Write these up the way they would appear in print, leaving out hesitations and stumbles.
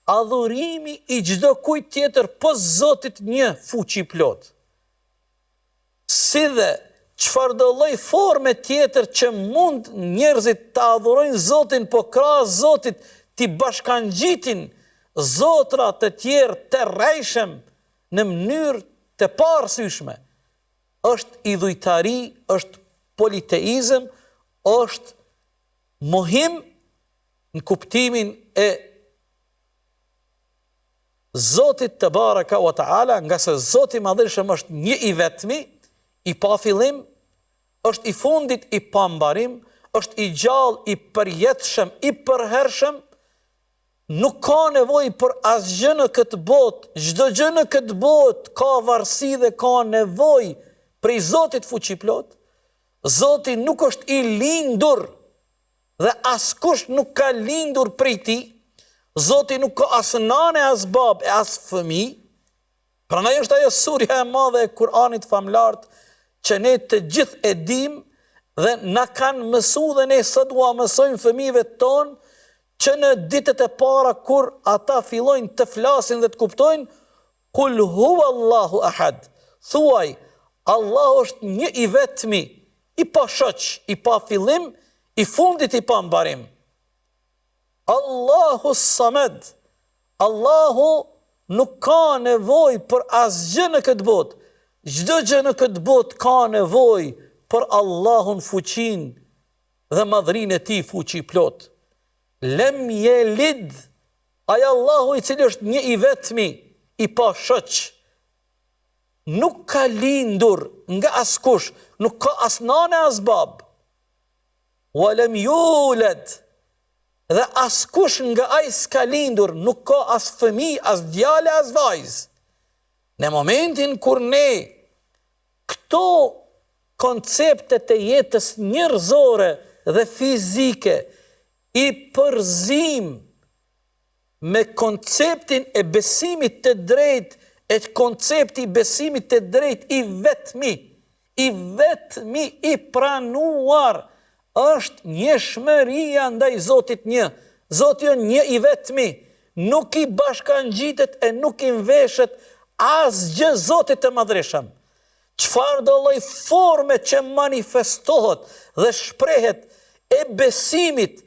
adhurimi i çdo kujt tjetër pas Zotit një fuqi plot. Si dhe çfarëdo lloj forme tjetër që mund njerëzit të adhurojnë Zotin, po krahas Zotit t'i bashkangjitin zotra të tjerë të rrejshëm në mënyrë të parësyshme, është idhujtari, është politeizëm, është mohim në kuptimin e Zotit të baraka wa ta'ala, nga se Zoti madhëshëm është një i vetmi, i pa fillim, është i fundit i pambarim, është i gjallë, i përjetshëm, i përhershëm, nuk ka nevojë për asgjë në këtë botë, çdo gjë në këtë botë ka varësi dhe ka nevojë prej Zotit fuqiplot. Zoti nuk është i lindur dhe askush nuk ka lindur prej tij. Zoti nuk ka as nane, as bab, as fëmijë. Prandaj është ajo surja e madhe e Kur'anit famlart që ne të gjithë e dim dhe na kanë mësuar dhe ne sot dua mësojmë fëmijëve tonë që në ditët e para kur ata fillojnë të flasin dhe të kuptojnë, kul huwa Allahu ahad. Thuaj, Allah është një i vetmi, i pa shoq, i pa fillim, i fundit i pa mbarim. Allahu Samed. Allahu nuk ka nevojë për asgjë në këtë botë. Çdo gjë në këtë botë ka nevojë për Allahun fuqin dhe madhrinë e tij fuqi plot. Lem yelid, ai Allahu i cili është një i vetmi, i pa shoq, nuk ka lindur nga askush, nuk ka as nane as bab. Wa lam yulad, dhe askush nga ai s'ka lindur, nuk ka as fëmijë, as djalë, as vajzë. Në momentin kur ne këto konceptet e jetës njerëzore dhe fizike i përzim me konceptin e besimit të drejt, e koncepti i besimit të drejt i vetmi, i pranuar, është njëshmëria ndaj Zotit një. Zoti është një i vetmi, nuk i bashkangjitet e nuk i mveshet asgjë Zotit të madhreshëm. Çfarë do lloj forme që manifestohet dhe shprehet e besimit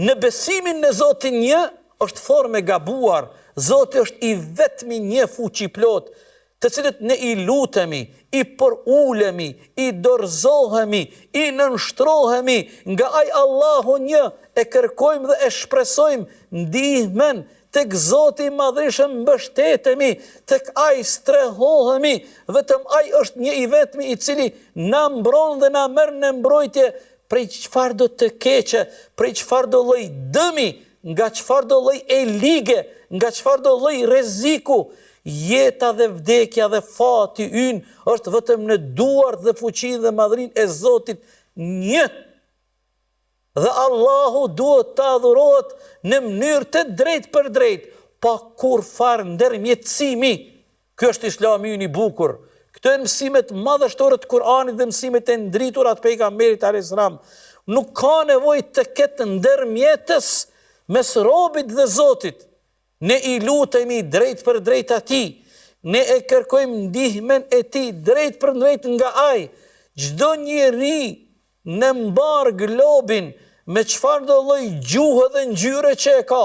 në besimin në Zotin një, është forme gabuar. Zoti është i vetmi një fuqi plot, të cilët ne i lutemi, i përulemi, i dorëzohemi, i nënshtrohemi, nga ai Allahu një e kërkojmë dhe e shpresojmë ndihmën, tek Zoti i madhreshëm mbështetemi, tek ai strehohemi, vetëm ai është një i vetmi i cili na mbron dhe na merr në mbrojtje prej çfarë do të keqe, prej çfarë do lloj dëmi, nga çfarë do lloj e ligë, nga çfarë do lloj rreziku. Jeta dhe vdekja dhe fati ynë është vetëm në duart dhe fuqinë dhe madhrinë e Zotit një. Dhe Allahu duhet të adhurohet në mënyrë të drejtë për drejtë, pa kur farë ndërmjetësimi. Ky është Islami ynë i bukur. Këto janë mësimet madhështore të Kur'anit dhe mësimet e ndritura të pejgamberit alayhis salam. Nuk ka nevojë të ketë ndërmjetës mes robit dhe Zotit. Ne i lutemi drejt për drejt atij, ne e kërkojmë ndihmën e tij drejt për drejt nga ai. Çdo njeri në mbar globin me çfarë do lloj gjuhë dhe ngjyre që e ka,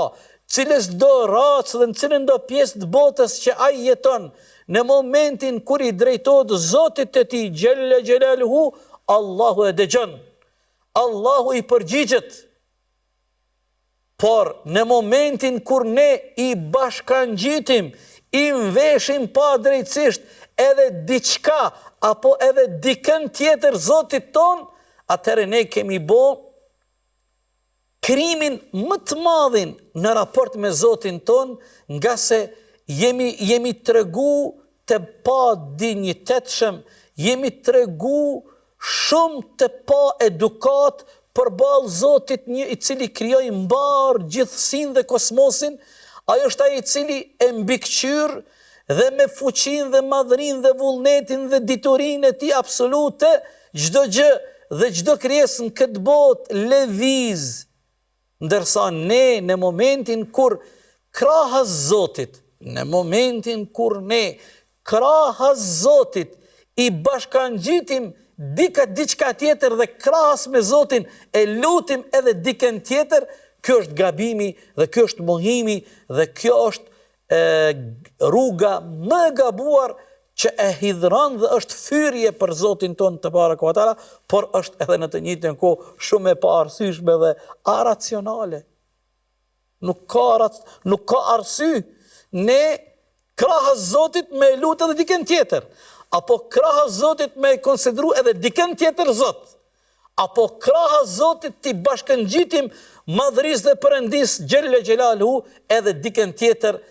cilës do racë dhe në cilën do pjesë të botës që ai jeton, në momentin kur i drejtohet Zotit të tij xhella xhelaluhu, Allahu e dëgjon. Allahu i përgjigjet. Por në momentin kur ne i bashkangjitim, i mveshim pa drejtësisht edhe diçka apo edhe dikën tjetër Zotit ton, atëherë ne kemi bë krimin më të madhin në raport me Zotin ton, nga se jemi tregu të pa dinjitetshëm, jemi tregu shumë të pa edukat përballë Zotit një i cili krijoi mbar gjithësinë dhe kosmosin. Ai është ai i cili e mbikëqyr dhe me fuqinë dhe madhrinë dhe vullnetin dhe diturinë e tij absolute, çdo gjë dhe çdo krijesë në këtë botë lëviz. Ndërsa ne në momentin kur krahas Zotit, në momentin kur ne krahas Zotit i bashkangjitim diçka tjetër dhe krahas me Zotin e lutim edhe dikën tjetër, kjo është gabimi dhe kjo është mohimi dhe kjo është rruga më e gabuar që e hidhron dhe është fyrje për Zotin ton te barekuhu ve teala, por është edhe në të njëjtën kohë shumë e paarsyeshme dhe aracionale. Nuk ka arsye ne krahas Zotit me lutë edhe dikën tjetër, apo krahas Zotit me konsideru edhe dikën tjetër Zot, apo krahas Zotit t'i bashkëngjitim madhërisë dhe Perëndis Gjelle Gjelaluhu edhe dikën tjetër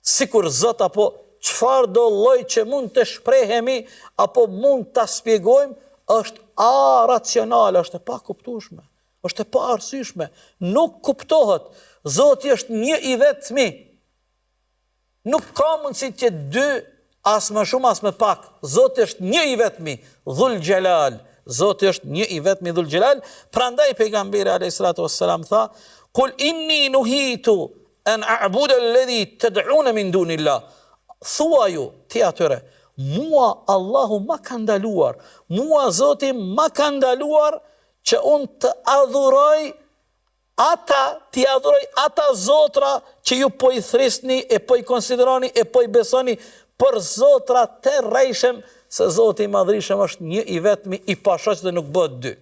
sikur Zot, apo çfarë do lloj që mund të shprehemi apo mund ta shpjegojmë, është aracionale, është e pakuptueshme, është e paarsyeshme, nuk kuptohet. Zoti është një i vetmi. Nuk ka mundësi që dy, as më shumë as më pak. Zoti është një i vetmi, Dhul Gjelal. Zoti është një i vetmi, Dhul Gjelal. Prandaj pejgamberi alayhis salatu wassalam tha: "Kul inni nuhitu an a'budu alladhi tad'un min dunillah." Thuaju ti atyre, mua Allahu ma ka ndaluar, mua Zoti ma ka ndaluar që unë të adhuroj ti adhuroj ata zotra që ju po i thrisni e po i konsideroni e po i besoni për zotra të rrejshem, se Zoti i madhrishëm është një i vetmi i pashoq dhe nuk bëhet dy.